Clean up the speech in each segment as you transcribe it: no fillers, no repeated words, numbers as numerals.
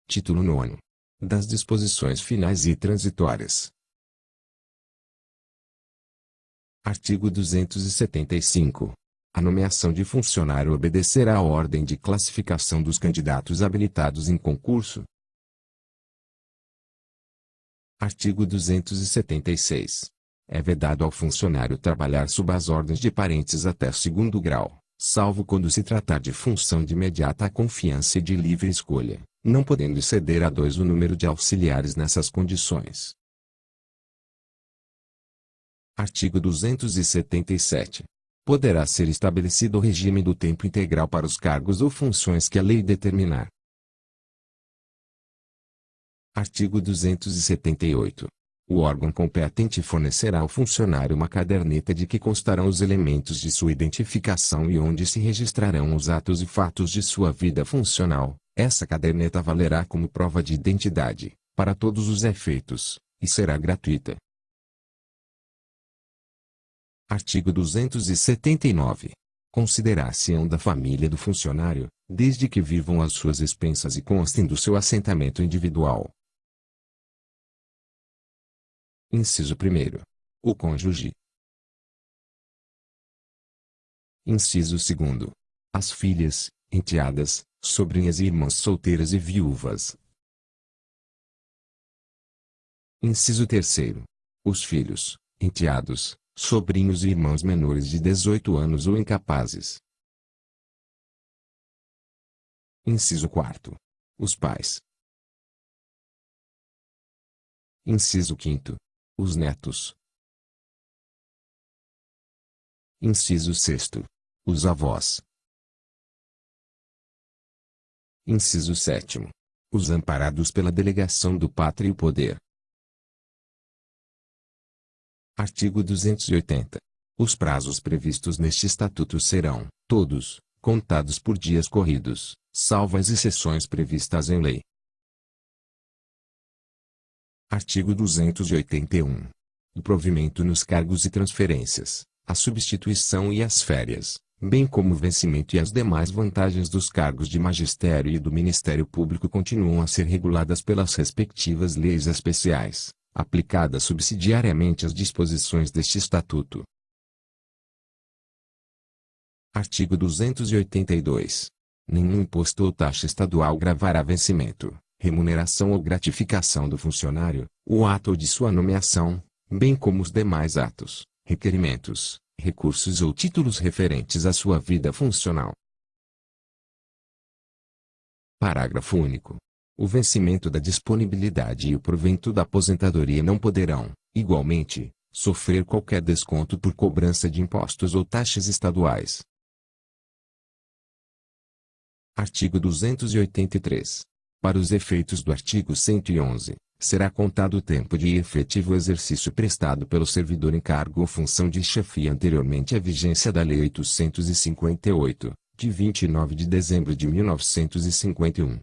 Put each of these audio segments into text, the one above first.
Título 9. Das disposições finais e transitórias. Artigo 275. A nomeação de funcionário obedecerá à ordem de classificação dos candidatos habilitados em concurso. Artigo 276. É vedado ao funcionário trabalhar sob as ordens de parentes até segundo grau, salvo quando se tratar de função de imediata confiança e de livre escolha, não podendo exceder a 2 o número de auxiliares nessas condições. Artigo 277. Poderá ser estabelecido o regime do tempo integral para os cargos ou funções que a lei determinar. Artigo 278. O órgão competente fornecerá ao funcionário uma caderneta de que constarão os elementos de sua identificação e onde se registrarão os atos e fatos de sua vida funcional. Essa caderneta valerá como prova de identidade, para todos os efeitos, e será gratuita. Artigo 279. Considerar-se-ão da família do funcionário, desde que vivam às suas expensas e constem do seu assentamento individual. Inciso 1. O cônjuge. Inciso 2. As filhas, enteadas, sobrinhas e irmãs solteiras e viúvas. Inciso 3. Os filhos, enteados, sobrinhos e irmãos menores de 18 anos ou incapazes. Inciso 4. Os pais. Inciso 5. Os netos. Inciso 6. Os avós. Inciso 7. Os amparados pela delegação do pátrio poder. Artigo 280. Os prazos previstos neste Estatuto serão, todos, contados por dias corridos, salvo as exceções previstas em lei. Artigo 281. O provimento nos cargos e transferências, a substituição e as férias, bem como o vencimento e as demais vantagens dos cargos de magistério e do Ministério Público continuam a ser reguladas pelas respectivas leis especiais, aplicadas subsidiariamente às disposições deste Estatuto. Artigo 282. Nenhum imposto ou taxa estadual gravará vencimento, remuneração ou gratificação do funcionário, o ato de sua nomeação, bem como os demais atos, requerimentos, recursos ou títulos referentes à sua vida funcional. Parágrafo único. O vencimento da disponibilidade e o provento da aposentadoria não poderão, igualmente, sofrer qualquer desconto por cobrança de impostos ou taxas estaduais. Artigo 283. Para os efeitos do artigo 111, será contado o tempo de efetivo exercício prestado pelo servidor em cargo ou função de chefia anteriormente à vigência da Lei 858, de 29 de dezembro de 1951.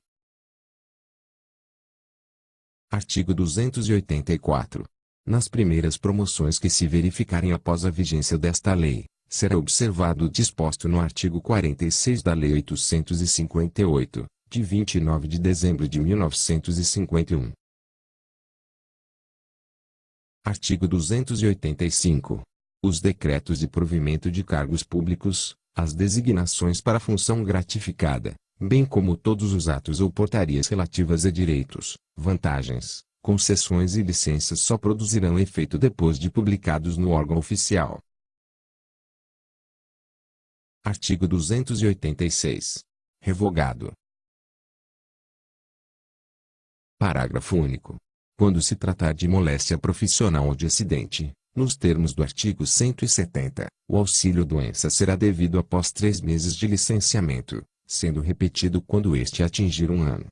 Artigo 284. Nas primeiras promoções que se verificarem após a vigência desta lei, será observado o disposto no artigo 46 da Lei 858, de 29 de dezembro de 1951. Artigo 285. Os decretos de provimento de cargos públicos, as designações para função gratificada, bem como todos os atos ou portarias relativas a direitos, vantagens, concessões e licenças só produzirão efeito depois de publicados no órgão oficial. Artigo 286. Revogado. Parágrafo único. Quando se tratar de moléstia profissional ou de acidente, nos termos do artigo 170, o auxílio-doença será devido após 3 meses de licenciamento, sendo repetido quando este atingir 1 ano.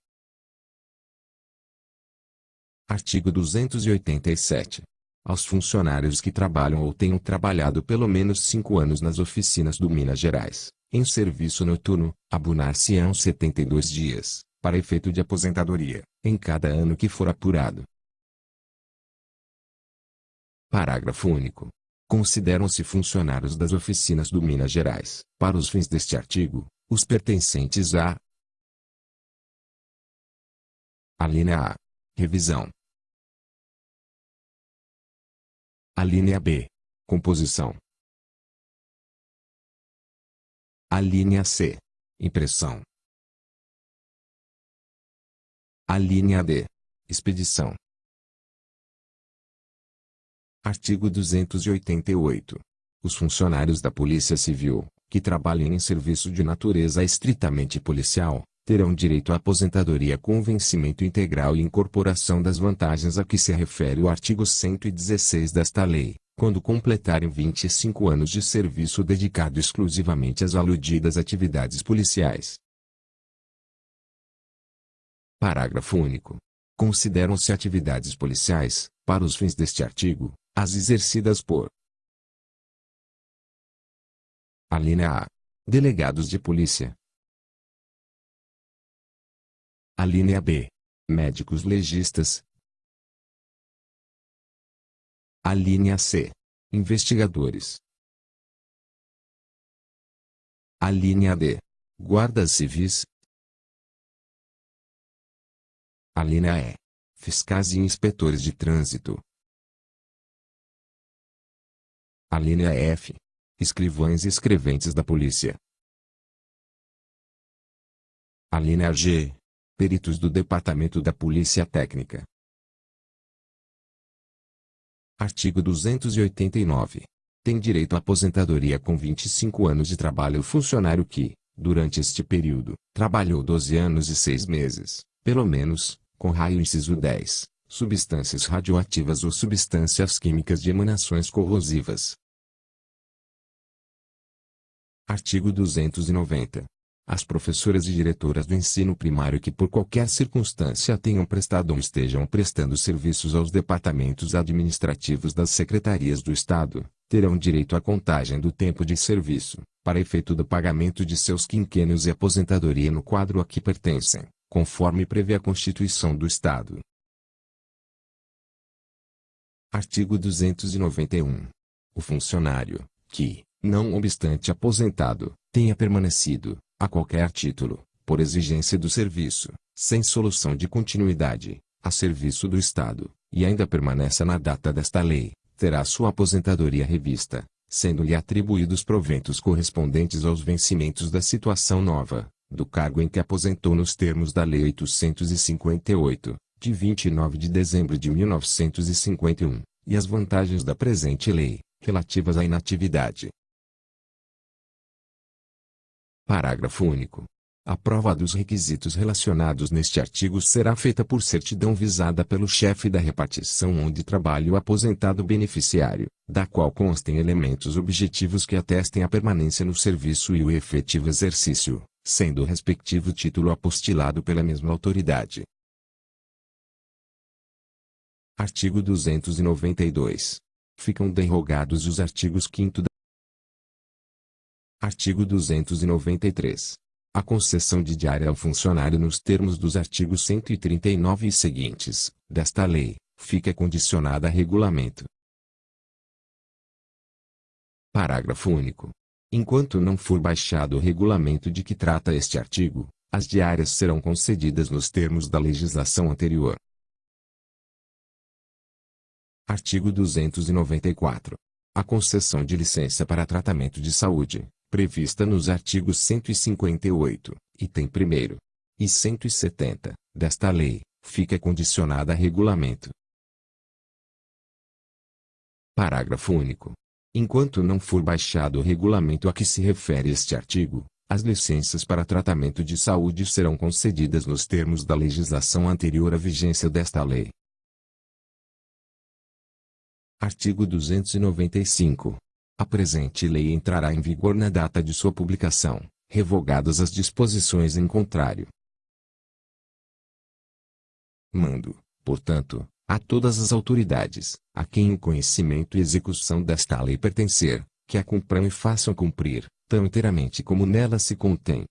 Artigo 287. Aos funcionários que trabalham ou tenham trabalhado pelo menos 5 anos nas oficinas do Minas Gerais, em serviço noturno, abonar-se-ão 72 dias, para efeito de aposentadoria, em cada ano que for apurado. Parágrafo único. Consideram-se funcionários das oficinas do Minas Gerais, para os fins deste artigo, os pertencentes a Alínea A. Revisão. Alínea B. Composição. Alínea C. Impressão. Alínea D. Expedição. Artigo 288. Os funcionários da Polícia Civil, que trabalhem em serviço de natureza estritamente policial, terão direito à aposentadoria com vencimento integral e incorporação das vantagens a que se refere o artigo 116 desta lei, quando completarem 25 anos de serviço dedicado exclusivamente às aludidas atividades policiais. Parágrafo único. Consideram-se atividades policiais, para os fins deste artigo, as exercidas por: alínea A. Delegados de polícia. Alínea B. Médicos legistas. Alínea C. Investigadores. Alínea D. Guardas civis. Alínea E. Fiscais e inspetores de trânsito. Alínea F. Escrivães e escreventes da polícia. Alínea G. Peritos do Departamento da Polícia Técnica. Artigo 289. Tem direito à aposentadoria com 25 anos de trabalho o funcionário que, durante este período, trabalhou 12 anos e 6 meses, pelo menos, com raio inciso 10, substâncias radioativas ou substâncias químicas de emanações corrosivas. Artigo 290. As professoras e diretoras do ensino primário que por qualquer circunstância tenham prestado ou estejam prestando serviços aos departamentos administrativos das secretarias do Estado, terão direito à contagem do tempo de serviço, para efeito do pagamento de seus quinquênios e aposentadoria no quadro a que pertencem, conforme prevê a Constituição do Estado. Artigo 291. O funcionário, que, não obstante aposentado, tenha permanecido, a qualquer título, por exigência do serviço, sem solução de continuidade, a serviço do Estado, e ainda permaneça na data desta lei, terá sua aposentadoria revista, sendo-lhe atribuídos proventos correspondentes aos vencimentos da situação nova, do cargo em que aposentou nos termos da Lei 858, de 29 de dezembro de 1951, e as vantagens da presente lei, relativas à inatividade. Parágrafo único. A prova dos requisitos relacionados neste artigo será feita por certidão visada pelo chefe da repartição onde trabalha o aposentado beneficiário, da qual constem elementos objetivos que atestem a permanência no serviço e o efetivo exercício, sendo o respectivo título apostilado pela mesma autoridade. Artigo 292. Ficam derrogados os artigos 5º Artigo 293. A concessão de diária ao funcionário nos termos dos artigos 139 e seguintes, desta lei, fica condicionada a regulamento. Parágrafo único. Enquanto não for baixado o regulamento de que trata este artigo, as diárias serão concedidas nos termos da legislação anterior. Artigo 294. A concessão de licença para tratamento de saúde, prevista nos artigos 158, item 1º, e 170, desta lei, fica condicionada a regulamento. Parágrafo único. Enquanto não for baixado o regulamento a que se refere este artigo, as licenças para tratamento de saúde serão concedidas nos termos da legislação anterior à vigência desta lei. Artigo 295. A presente lei entrará em vigor na data de sua publicação, revogadas as disposições em contrário. Mando, portanto, a todas as autoridades, a quem o conhecimento e execução desta lei pertencer, que a cumpram e façam cumprir, tão inteiramente como nela se contém,